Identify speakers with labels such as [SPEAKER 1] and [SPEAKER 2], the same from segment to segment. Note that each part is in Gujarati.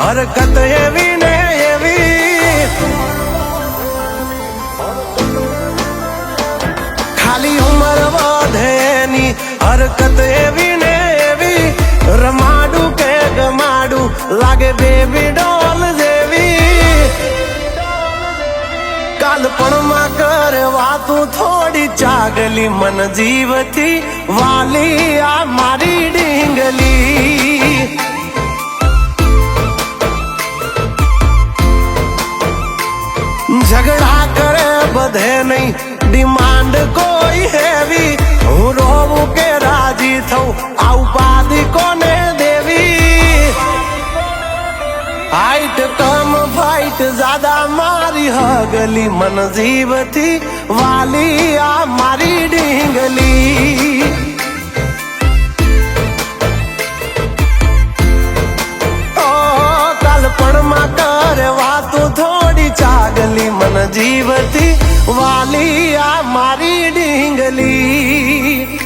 [SPEAKER 1] હરકત એવી ને એવી, ખાલી ઉંમર વધેની હરકત એવી ને એવી, રમાડું કે ગમાડું લાગે બેબી ડોલ જેવી, કાલપણમાં કરે વાતું થોડી ચાગલી મન જીવથી વાલી આ મારી ડીંગલી, ઝઘડા કરે બધે નહીં ડિમાન્ડ કોઈ હેવી, હું રોવું કે રાજી થઉં આ ઉપાધિ કોને દેવી, હાઈટ કમ ફાઈટ જ્યાદા મારી હગલી મન જીવથી વાલી આ મારી ડીંગલી, ઓ કાલપણમાં કરે વાતું થોડી ચાગલી મન જીવથી વાલી આ મારી ડીંગલી,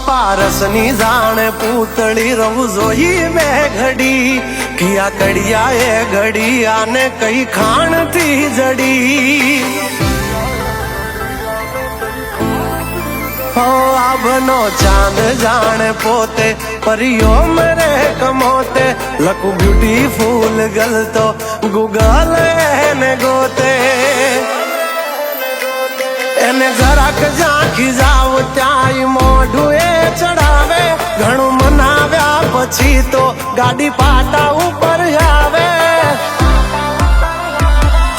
[SPEAKER 1] પારસની જાણે પૂતળી રહું જોઈ બે ઘડી, કિયા કડિયા એ ઘડિયાને કઈ ખાણથી જડી, હો આભનો ચાંદ જાણે પોતે પરિયો મરે કમોતે, લખું બ્યુટીફુલ ગલ તો ગૂગલ એને ગોતે, એને જરાક ઝાંખી જાવ ત્યાંય મોઢું એ ચડાવે, ઘણું મનાવ્યા પછી તો ગાડી પાટા ઉપર આવે,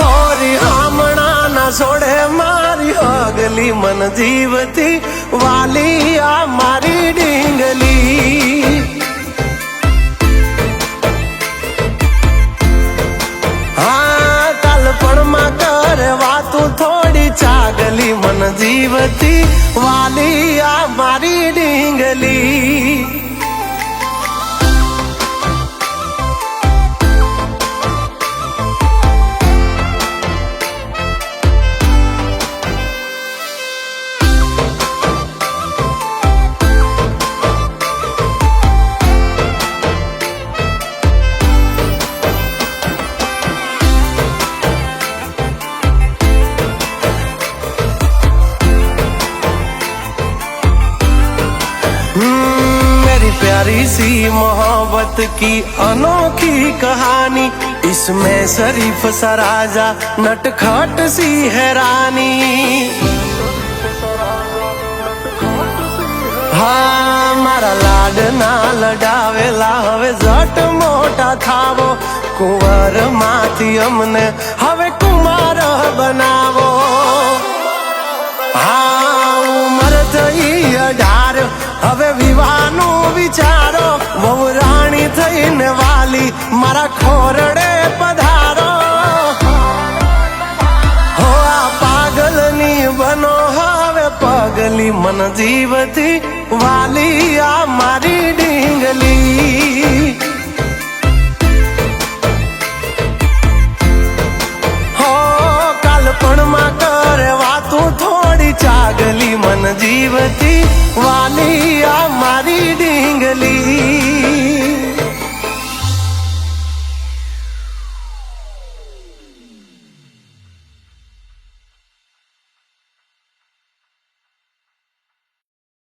[SPEAKER 1] હોરી હામણા ના છોડે મારી હગલી મન જીવથી વાલી આ મારી ડીંગલી, હા કાલપણમાં કરે વાતું થોડી ચાગલી મન જીવતી વાલી આ મારી ડીંગલી, प्यारी सी मोहब्बत की अनोखी कहानी, इसमें शरीफ सा राजा नटखट सी है रानी, हाँ मारा लाडना लडावेला हवे जट मोटा थावो, कुंवर माथी अमने हवे कुमार बनावो, हाँ उमर थई 18 હવે વિવાહનું વિચારો, વહુ રાણી થઈને વાલી મારા ખોરડે પધારો, હો આ પાગલની બનો હવે પગલી મન જીવથી વાલી આ મારી ડીંગલી, હો કાલપણમાં કરે વાતું થોડી ચાગલી મન જીવતી